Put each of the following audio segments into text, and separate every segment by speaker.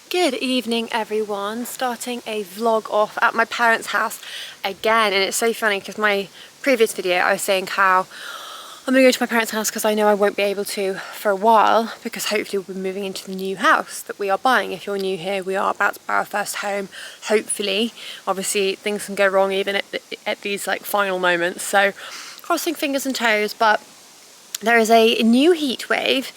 Speaker 1: Good evening everyone, starting a vlog off at my parents' house again, and it's so funny because my previous video I was saying how I'm going to go to my parents' house because I know I won't be able to for a while because hopefully we'll be moving into the new house that we are buying. If you're new here, we are about to buy our first home, hopefully. Obviously things can go wrong even at these like final moments, so crossing fingers and toes, but there is a new heat wave,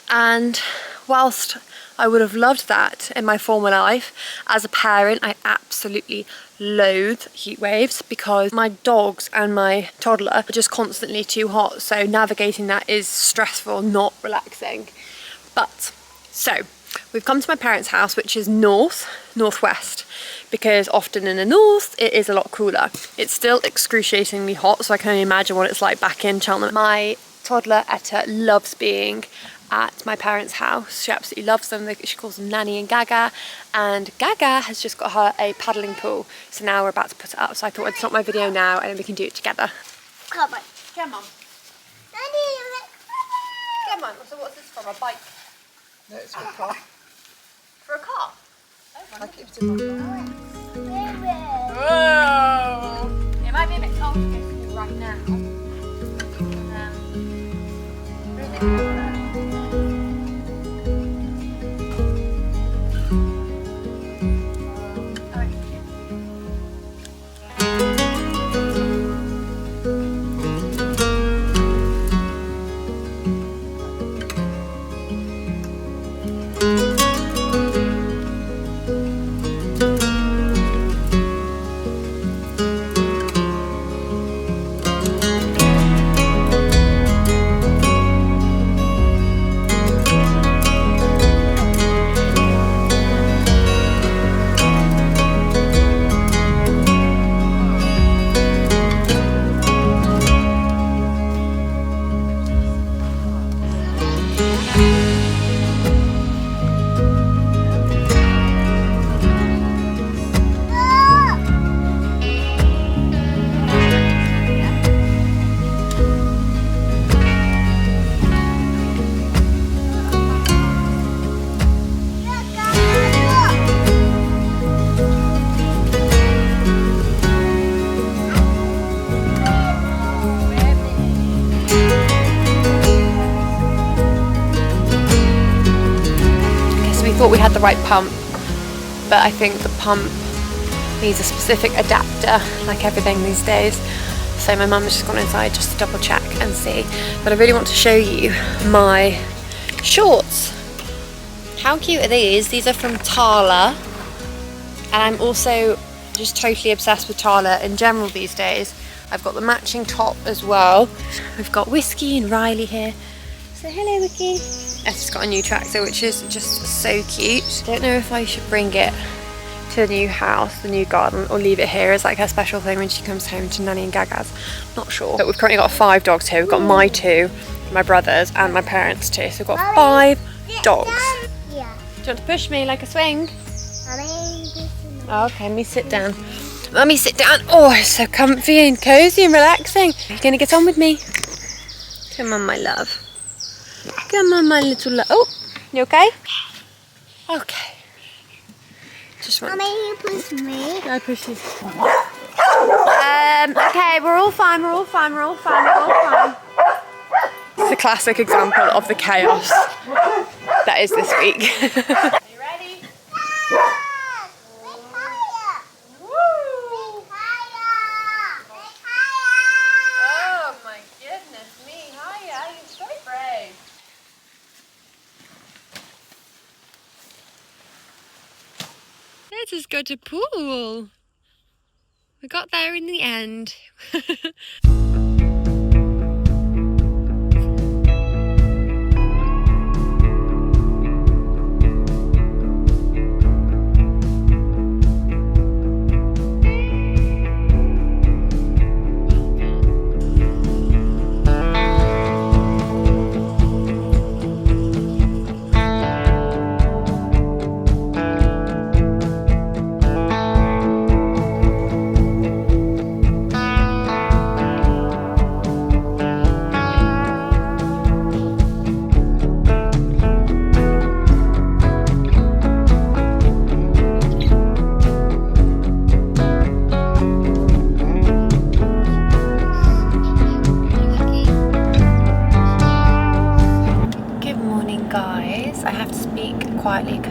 Speaker 1: and whilst I would have loved that in my former life, as a parent I absolutely loathe heat waves because my dogs and my toddler are just constantly too hot, so navigating that is stressful, not relaxing. But so we've come to my parents' house, which is northwest, because often in the north it is a lot cooler. It's still excruciatingly hot, so I can only imagine what it's like back in Cheltenham. My toddler Etta loves being at my parents' house. She absolutely loves them. She calls them Nanny and Gaga, and Gaga has just got her a paddling pool, so now we're about to put it up. So I thought I'd stop my video now and then we can do it together. Come on. Come on. Come on. So what's this for? A bike?
Speaker 2: No, it's for a car.
Speaker 1: For a car?
Speaker 2: I keep it in my car.
Speaker 1: Whoa! It might be a bit cold to go through right now. Thought we had the right pump, but I think the pump needs a specific adapter, like everything these days. So my mum has just gone inside just to double check and see. But I really want to show you my shorts. How cute are these? These are from Toddler, and I'm also just totally obsessed with Toddler in general these days. I've got the matching top as well. We've got Whiskey and Riley here. So hello, Wiki. Etta's got a new tracksuit, which is just so cute. Don't know if I should bring it to the new house, the new garden, or leave it here as like her special thing when she comes home to Nanny and Gaga's. Not sure. But we've currently got 5 dogs here. We've got my 2, my brother's, and my parents' 2. So we've got 5 dogs. Yeah. Do you want to push me like a swing? Oh, okay, let me sit down. Mummy, sit down. Oh, it's so comfy and cozy and relaxing. Are you going to get on with me? Come on, my love. Come on, my little love. Oh, you okay? Okay. Just want.
Speaker 3: Mommy, you push me.
Speaker 1: I push you. Okay, we're all fine. We're all fine. We're all fine. We're all fine. It's a classic example of the chaos that is this week. Are you ready? Oh my goodness me! Hiya, you're so brave. Let us go to pool. We got there in the end.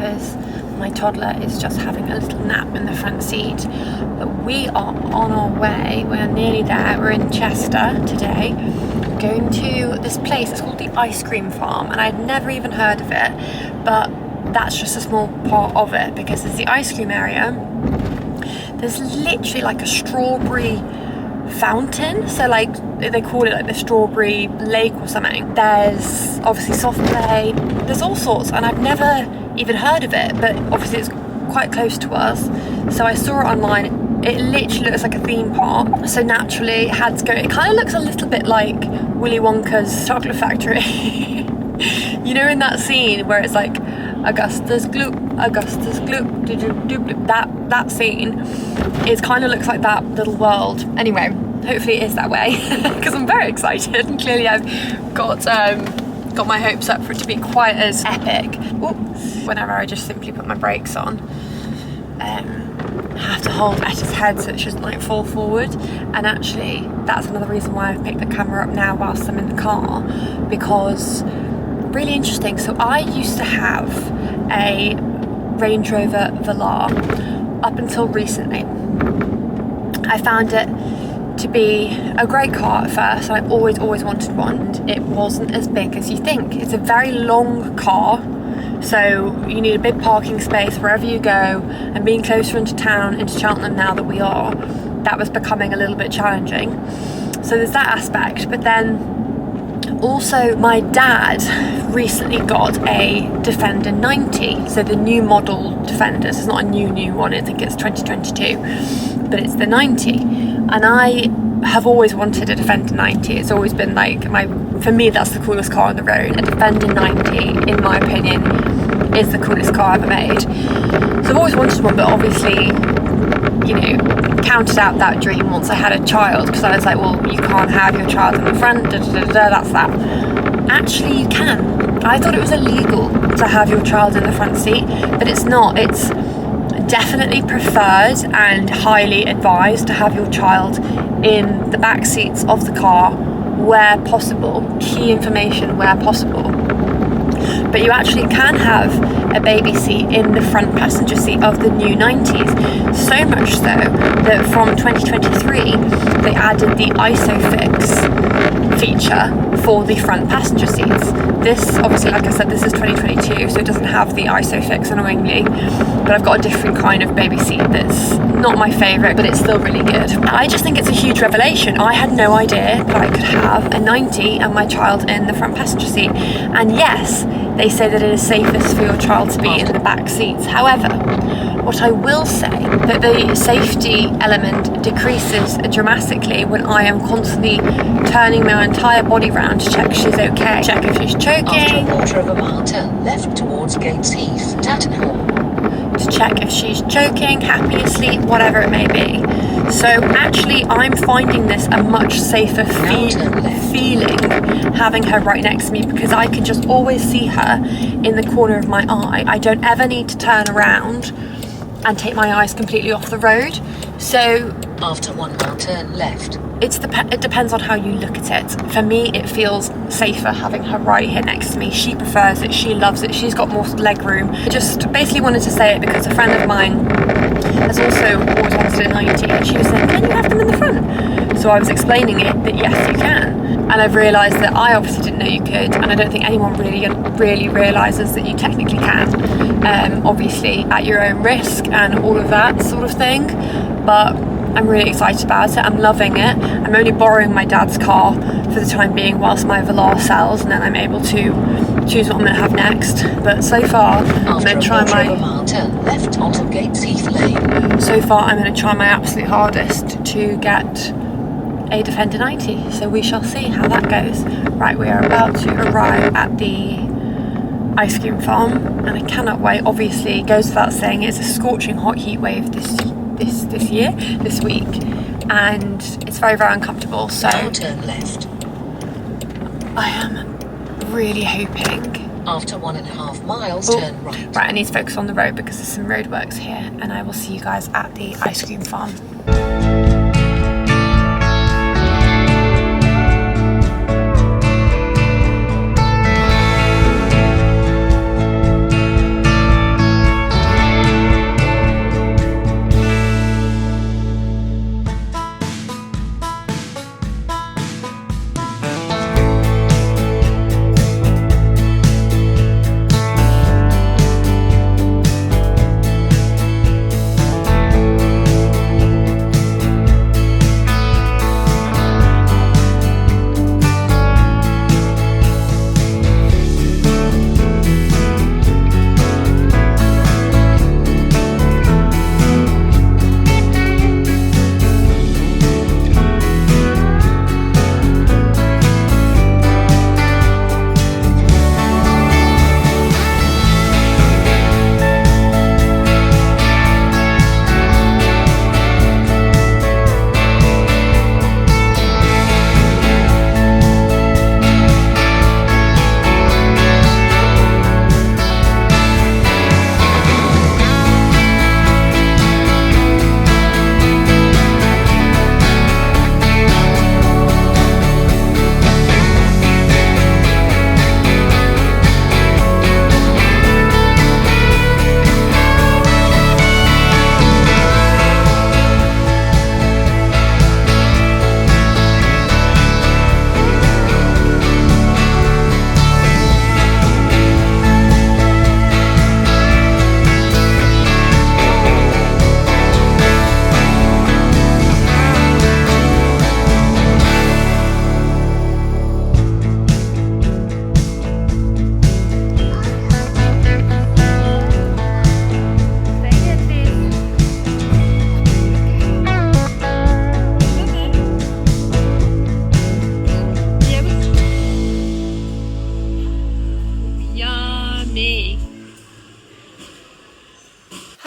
Speaker 1: because my toddler is just having a little nap in the front seat. But we are on our way, we're nearly there. We're in Chester today, going to this place. It's called the Ice Cream Farm, and I'd never even heard of it, but that's just a small part of it, because there's the ice cream area. There's literally like a strawberry fountain, so like they call it like the strawberry lake or something. There's obviously soft play, there's all sorts, and I've never even heard of it, but obviously it's quite close to us, so I saw it online. It literally looks like a theme park, so naturally had to go. It kind of looks a little bit like Willy Wonka's chocolate factory. You know, in that scene where it's like Augustus Gloop, that scene, it kind of looks like that little world. Anyway, hopefully it is that way, because I'm very excited, and clearly I've got my hopes up for it to be quite as epic. Ooh. Whenever I just simply put my brakes on, I have to hold Etta's head so it doesn't like fall forward. And actually that's another reason why I've picked the camera up now whilst I'm in the car, because really interesting. So I used to have a Range Rover Velar up until recently. I found it to be a great car at first. I always wanted one. It wasn't as big as you think. It's a very long car, so you need a big parking space wherever you go, and being closer into town, into Cheltenham now that we are, that was becoming a little bit challenging. So there's that aspect. But then also my dad recently got a Defender 90, so the new model Defenders. It's not a new one, I think it's 2022, but it's the 90, and I have always wanted a Defender 90. It's always been like for me that's the coolest car on the road. A Defender 90, in my opinion, is the coolest car ever made. So I've always wanted one, but obviously, you know, counted out that dream once I had a child, because I was like, well, you can't have your child in the front, that's that. Actually you can. I thought it was illegal to have your child in the front seat, but it's not. It's definitely preferred and highly advised to have your child in the back seats of the car where possible, key information where possible. But you actually can have a baby seat in the front passenger seat of the new 90s. So much so that from 2023 they added the ISOFIX feature for the front passenger seats. This, obviously, like I said, this is 2022, so it doesn't have the ISOFIX, annoyingly, but I've got a different kind of baby seat that's not my favourite, but it's still really good. I just think it's a huge revelation. I had no idea that I could have a 90 and my child in the front passenger seat. And yes, they say that it is safest for your child to be in the back seats. However, what I will say, that the safety element decreases dramatically when I am constantly turning my entire body round to check she's okay, check if she's choking.
Speaker 3: After a quarter of a mile, turn left towards Gates Heath, Tattenhall.
Speaker 1: To check if she's choking, happy, asleep, whatever it may be. So actually I'm finding this a much safer feeling having her right next to me, because I can just always see her in the corner of my eye. I don't ever need to turn around and take my eyes completely off the road. So
Speaker 3: after 1 mile, turn left.
Speaker 1: It depends on how you look at it. For me, it feels safer having her right here next to me. She prefers it, she loves it, she's got more leg room. I just basically wanted to say it because a friend of mine has also always wanted a 90, and she was saying, can you have them in the front? So I was explaining it that yes, you can. And I've realised that I obviously didn't know you could, and I don't think anyone really realises that you technically can. Obviously at your own risk and all of that sort of thing. But I'm really excited about it. I'm loving it. I'm only borrowing my dad's car for the time being whilst my Velar sells, and then I'm able to choose what I'm going to have next. But so far, I'm going to try
Speaker 3: turn left onto Gates Heath Lane.
Speaker 1: So far, I'm going to try my absolute hardest to get a Defender 90. So we shall see how that goes. Right, we are about to arrive at the ice cream farm, and I cannot wait. Obviously, it goes without saying, it's a scorching hot heat wave this week, and it's very uncomfortable, so
Speaker 3: now turn left.
Speaker 1: I am really hoping
Speaker 3: after 1.5 miles, turn right.
Speaker 1: Right, I need to focus on the road because there's some roadworks here, and I will see you guys at the ice cream farm.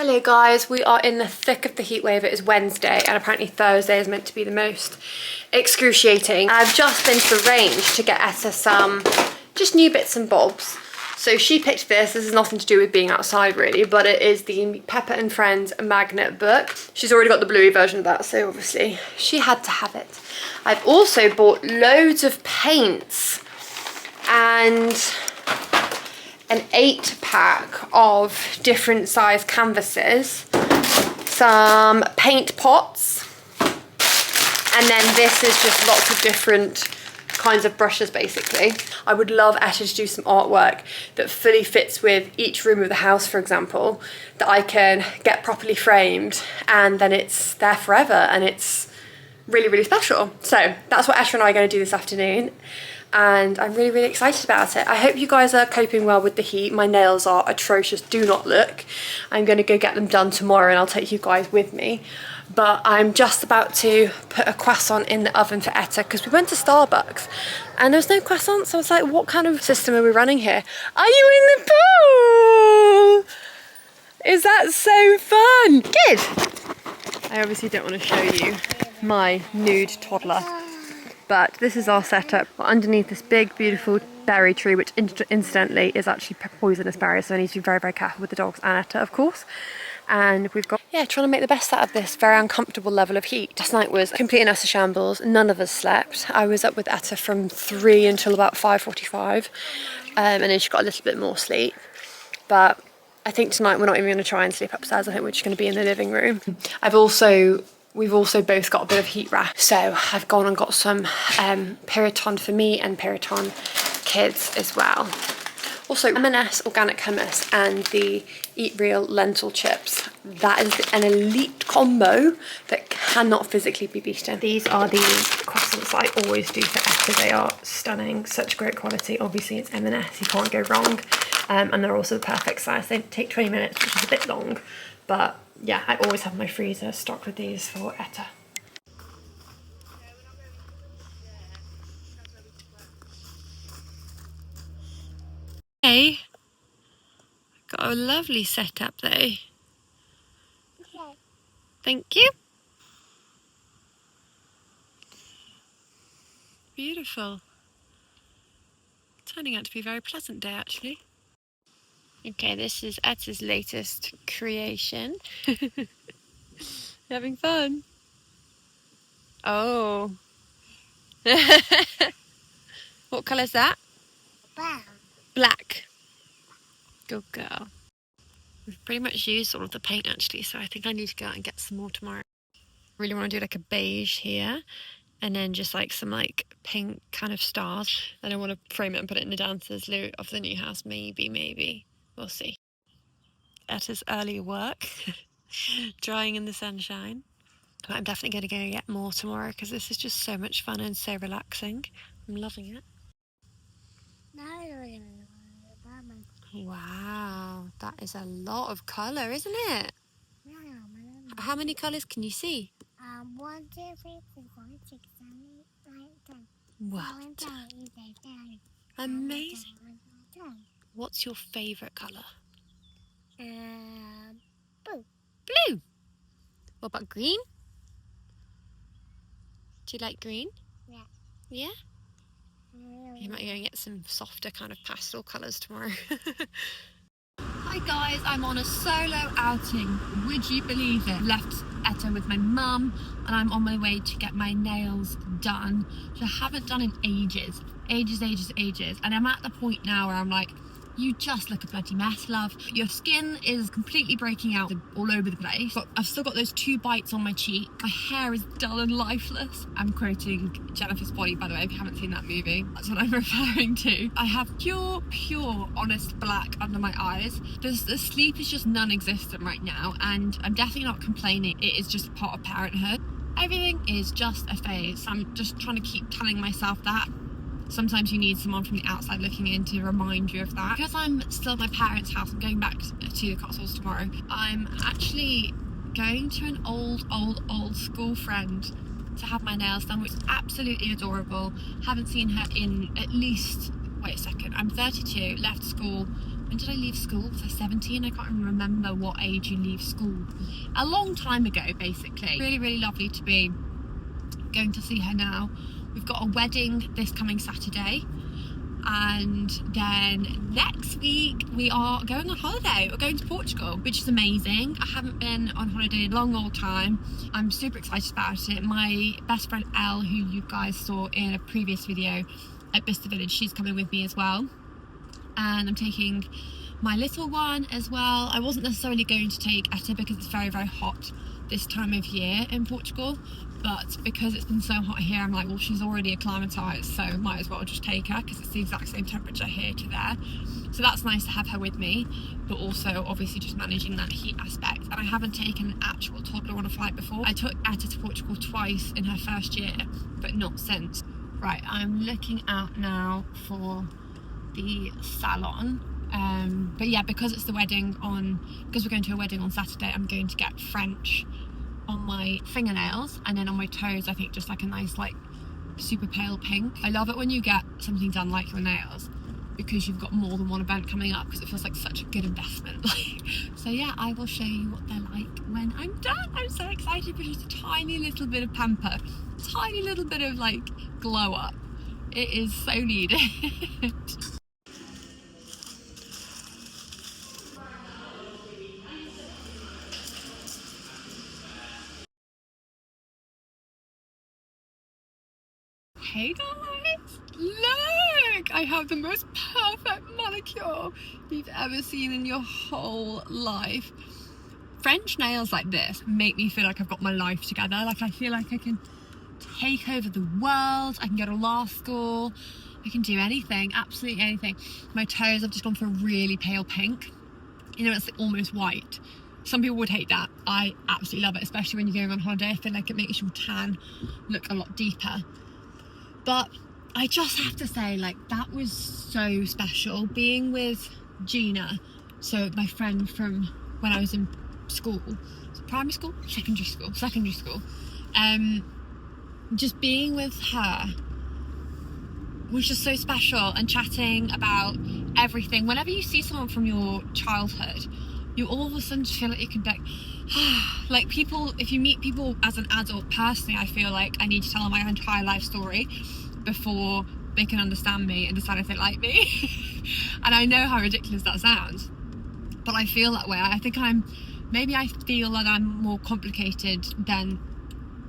Speaker 1: Hello guys, we are in the thick of the heat wave. It is Wednesday and apparently Thursday is meant to be the most excruciating. I've just been to the range to get Etta some just new bits and bobs. So she picked this. This has nothing to do with being outside really, but it is the Pepper and Friends magnet book. She's already got the bluey version of that, so obviously she had to have it. I've also bought loads of paints and an 8-pack of different size canvases, some paint pots, and then this is just lots of different kinds of brushes basically. I would love Etta to do some artwork that fully fits with each room of the house, for example, that I can get properly framed and then it's there forever and it's really, really special. So that's what Etta and I are going to do this afternoon. And I'm really, really excited about it. I hope you guys are coping well with the heat. My nails are atrocious, do not look. I'm going to go get them done tomorrow and I'll take you guys with me. But I'm just about to put a croissant in the oven for Etta because we went to Starbucks and there's no croissant. So I was like, what kind of system are we running here? Are you in the pool? Is that so fun? Good. I obviously don't want to show you my nude toddler. But this is our setup. We're underneath this big, beautiful berry tree, which incidentally is actually poisonous berry, so I need to be very, very careful with the dogs and Etta, of course. And we've got, yeah, trying to make the best out of this very uncomfortable level of heat. Last night was complete and utter shambles. None of us slept. I was up with Etta from 3 until about 5:45, and then she got a little bit more sleep. But I think tonight we're not even going to try and sleep upstairs. I think we're just going to be in the living room. We've also both got a bit of heat rash. So I've gone and got some Piriton for me and Piriton kids as well. Also M&S organic hummus and the Eat Real lentil chips. That is an elite combo that cannot physically be beaten. These are the croissants I always do for Etta. They are stunning, such great quality. Obviously it's M&S, you can't go wrong. And they're also the perfect size. They take 20 minutes, which is a bit long, but yeah, I always have my freezer stocked with these for Etta. Hey, got a lovely setup though.
Speaker 2: Okay.
Speaker 1: Thank you. Beautiful. Turning out to be a very pleasant day actually. Okay, this is Etta's latest creation. Having fun? Oh. What colour is that?
Speaker 2: Wow.
Speaker 1: Black. Good girl. We've pretty much used all of the paint actually, so I think I need to go out and get some more tomorrow. Really want to do like a beige here, and then just like some like pink kind of stars. Then I want to frame it and put it in the downstairs loo of the new house. Maybe. We'll see. Etta's early work. Drying in the sunshine. But I'm definitely going to go get more tomorrow because this is just so much fun and so relaxing. I'm loving it. Wow, that is a lot of colour, isn't it? How many colours can you see?
Speaker 2: 1, 2, 3, 4, 5, 6, 7, 8, 9, 10.
Speaker 1: Well done. Amazing. What's your favourite colour?
Speaker 2: Blue.
Speaker 1: Blue. What about green? Do you like green?
Speaker 2: Yeah.
Speaker 1: Yeah? You might go and get some softer kind of pastel colours tomorrow. Hi guys, I'm on a solo outing. Would you believe it? Left Etta with my mum and I'm on my way to get my nails done, which I haven't done in ages. And I'm at the point now where I'm like, you just look a bloody mess, love. Your skin is completely breaking out all over the place. But I've still got those 2 bites on my cheek. My hair is dull and lifeless. I'm quoting Jennifer's Body, by the way, if you haven't seen that movie. That's what I'm referring to. I have pure, honest black under my eyes. The sleep is just non-existent right now, and I'm definitely not complaining. It is just part of parenthood. Everything is just a phase. I'm just trying to keep telling myself that. Sometimes you need someone from the outside looking in to remind you of that. Because I'm still at my parents' house, I'm going back to the Cotswolds tomorrow. I'm actually going to an old school friend to have my nails done, which is absolutely adorable. Haven't seen her in at least, wait a second, I'm 32, left school when did I leave school? Was I 17? I can't even remember what age you leave school. A long time ago, basically. Really, really lovely to be going to see her now. We've got a wedding this coming Saturday, and then next week we are going on holiday. We're going to Portugal, which is amazing. I haven't been on holiday in a long old time. I'm super excited about it. My best friend Elle, who you guys saw in a previous video at Bicester Village, she's coming with me as well, and I'm taking my little one as well. I wasn't necessarily going to take Etta because it's very, very hot this time of year in Portugal, but because it's been so hot here, I'm like, well, she's already acclimatized, so might as well just take her because it's the exact same temperature here to there. So that's nice to have her with me, but also obviously just managing that heat aspect. And I haven't taken an actual toddler on a flight before. I took Etta to Portugal twice in her first year, but not since. Right, I'm looking out now for the salon. But yeah, because it's the wedding because we're going to a wedding on Saturday, I'm going to get French on my fingernails, and then on my toes I think just like a nice like super pale pink. I love it when you get something done like your nails, because you've got more than one event coming up, because it feels like such a good investment. So yeah, I will show you what they're like when I'm done. I'm so excited for just a tiny little bit of pamper, tiny little bit of like glow up. It is so needed. Hey guys, look! I have the most perfect manicure you've ever seen in your whole life. French nails like this make me feel like I've got my life together. Like I feel like I can take over the world, I can go to law school, I can do anything, absolutely anything. My toes, I've just gone for a really pale pink. You know, it's like almost white. Some people would hate that. I absolutely love it, especially when you're going on holiday. I feel like it makes your tan look a lot deeper. But I just have to say, like, that was so special. Being with Gina, so my friend from when I was in school, primary school, secondary school, just being with her was just so special, and chatting about everything. Whenever you see someone from your childhood, you all of a sudden just feel like you can be like people, if you meet people as an adult, personally I feel like I need to tell them my entire life story before they can understand me and decide if they like me. And I know how ridiculous that sounds, but I feel that way. I think maybe I feel that I'm more complicated than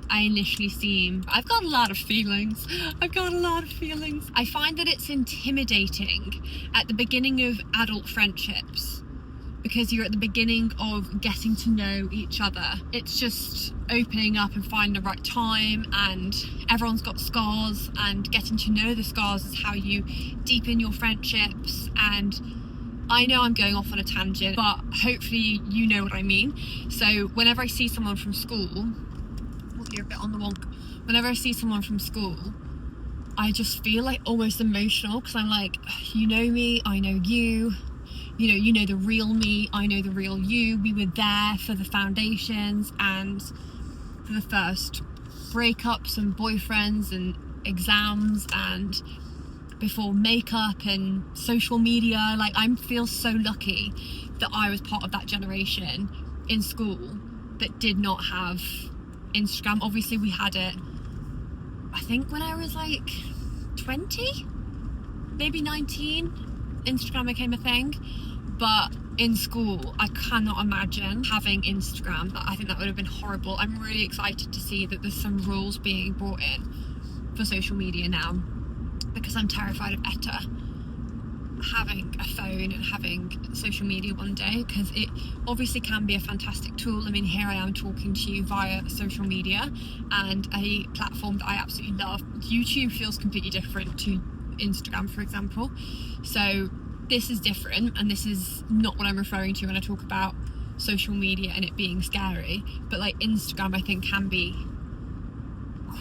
Speaker 1: I initially seem. I've got a lot of feelings. I find that it's intimidating at the beginning of adult friendships, because you're at the beginning of getting to know each other. It's just opening up and finding the right time, and everyone's got scars, and getting to know the scars is how you deepen your friendships. And I know I'm going off on a tangent, but hopefully you know what I mean. So whenever I see someone from school, you're a bit on the wonk. Whenever I see someone from school, I just feel like almost emotional, because I'm like, you know me, I know you. You know the real me, I know the real you. We were there for the foundations and for the first breakups and boyfriends and exams, and before makeup and social media. Like, I feel so lucky that I was part of that generation in school that did not have Instagram. Obviously we had it, I think when I was like 20, maybe 19, Instagram became a thing. But in school, I cannot imagine having Instagram. I think that would have been horrible. I'm really excited to see that there's some rules being brought in for social media now, because I'm terrified of Etta having a phone and having social media one day, because it obviously can be a fantastic tool. I mean, here I am talking to you via social media and a platform that I absolutely love. YouTube feels completely different to Instagram, for example. So this is different, and this is not what I'm referring to when I talk about social media and it being scary. But like Instagram, I think can be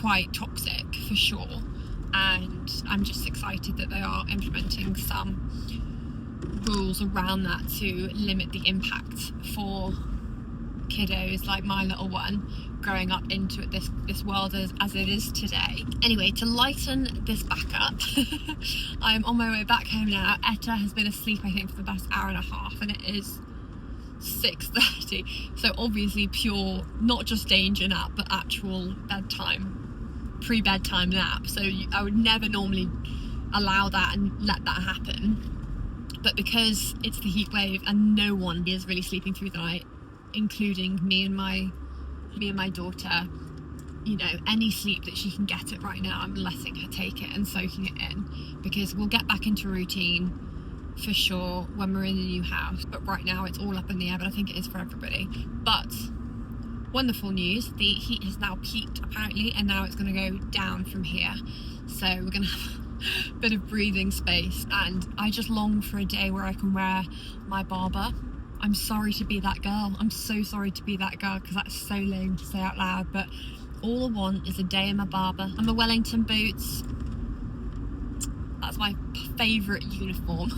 Speaker 1: quite toxic for sure, and I'm just excited that they are implementing some rules around that to limit the impact for kiddos like my little one. growing up into this world as it is today. Anyway, to lighten this back up, I'm on my way back home now. Etta has been asleep, I think, for the past hour and a half, and it is 6:30. So obviously pure, not just danger nap, but actual bedtime, pre-bedtime nap. So I would never normally allow that and let that happen. But because it's the heat wave and no one is really sleeping through the night, including me and my daughter, you know, any sleep that she can get it right now, I'm letting her take it and soaking it in, because we'll get back into routine for sure when we're in the new house. But right now it's all up in the air, but I think it is for everybody. But wonderful news, the heat has now peaked apparently, and now it's going to go down from here. So we're going to have a bit of breathing space, and I just long for a day where I can wear my barber. I'm sorry to be that girl. I'm so sorry to be that girl, because that's so lame to say out loud, but all I want is a day in my barber and my Wellington boots. That's my favourite uniform.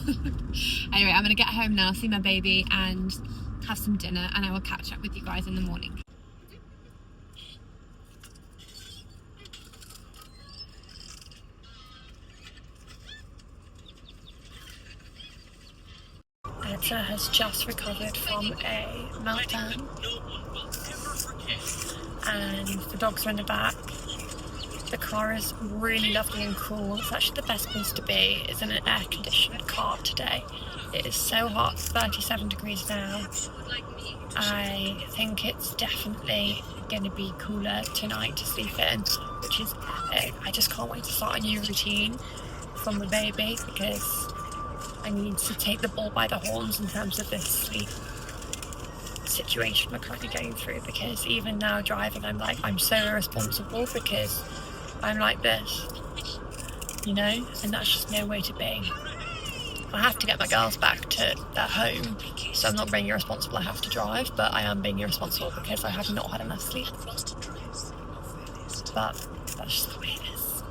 Speaker 1: Anyway, I'm gonna get home now, see my baby and have some dinner, and I will catch up with you guys in the morning. Etta has just recovered from a meltdown, and the dogs are in the back. The car is really lovely and cool. It's actually the best place to be. It's in an air-conditioned car today. It is so hot, 37 degrees now. I think it's definitely going to be cooler tonight to sleep in, which is epic. I just can't wait to start a new routine from the baby, because I need to take the bull by the horns in terms of this sleep situation we're currently going through, because even now driving, I'm like, I'm so irresponsible because I'm like this, you know, and that's just no way to be. I have to get my girls back to their home, so I'm not being irresponsible, I have to drive, but I am being irresponsible because I have not had enough sleep. But that's just the way it is.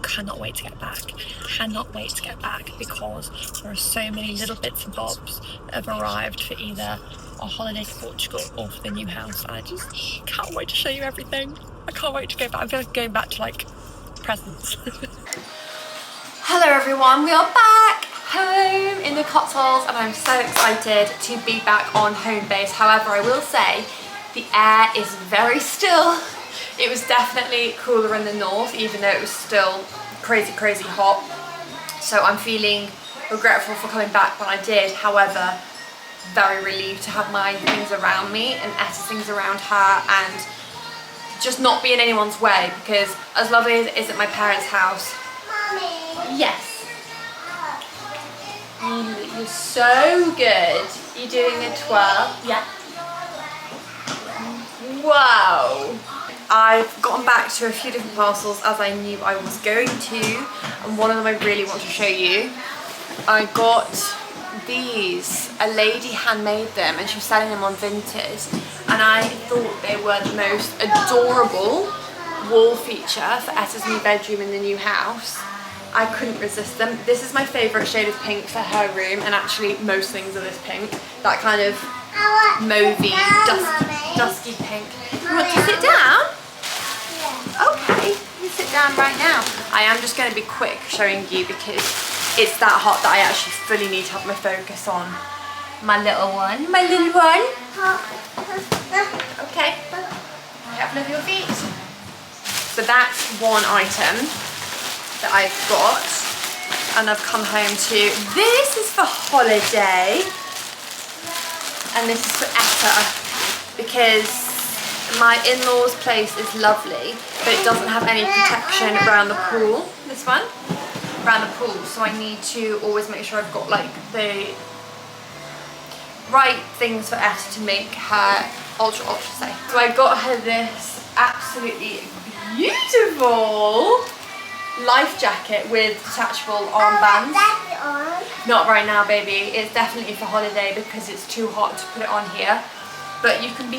Speaker 1: Cannot wait to get back. Cannot wait to get back, because there are so many little bits and bobs that have arrived for either our holiday to Portugal or for the new house, and I just can't wait to show you everything. I can't wait to go back. I feel like going back to like presents. Hello everyone, we are back home in the Cotswolds, and I'm so excited to be back on home base. However, I will say the air is very still. It was definitely cooler in the north, even though it was still crazy hot. So I'm feeling regretful for coming back when I did. However, very relieved to have my things around me and Etta's things around her, and just not be in anyone's way, because as lovely as it is at my parents' house. Mommy. Yes. You're so good. You're doing a twirl. Yeah. Wow. I've gotten back to a few different parcels, as I knew I was going to, and one of them I really want to show you. I got these. A lady handmade them and she was selling them on Vinted, and I thought they were the most adorable wall feature for Etta's new bedroom in the new house. I couldn't resist them. This is my favourite shade of pink for her room, and actually most things are this pink. That kind of mauvey, dusky pink. You want to sit down? Yeah. Okay, you sit down right now. I am just going to be quick showing you, because it's that hot that I actually fully need to have my focus on my little one. My little one. Okay. Careful of your feet. So that's one item that I've got, and I've come home to. This is for holiday, and this is for Etta, because my in-laws place is lovely, but it doesn't have any protection around the pool. This one, around the pool, so I need to always make sure I've got like the right things for Etta to make her ultra safe. So I got her this absolutely beautiful life jacket with detachable armbands. Not right now, baby. It's definitely for holiday because it's too hot to put it on here. But you can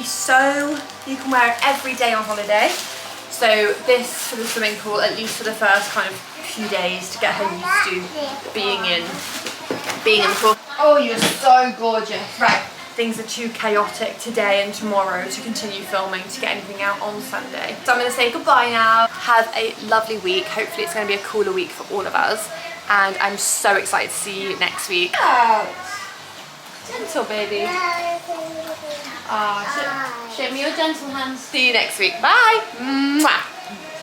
Speaker 1: wear it every day on holiday. So this for the swimming pool, at least for the first kind of few days, to get her used to being in the pool. Oh, you're so gorgeous. Right, things are too chaotic today and tomorrow to continue filming to get anything out on Sunday. So I'm going to say goodbye now. Have a lovely week. Hopefully it's going to be a cooler week for all of us. And I'm so excited to see you next week. Gentle, baby. Show me your gentle hands. See you next week. Bye. Mwah.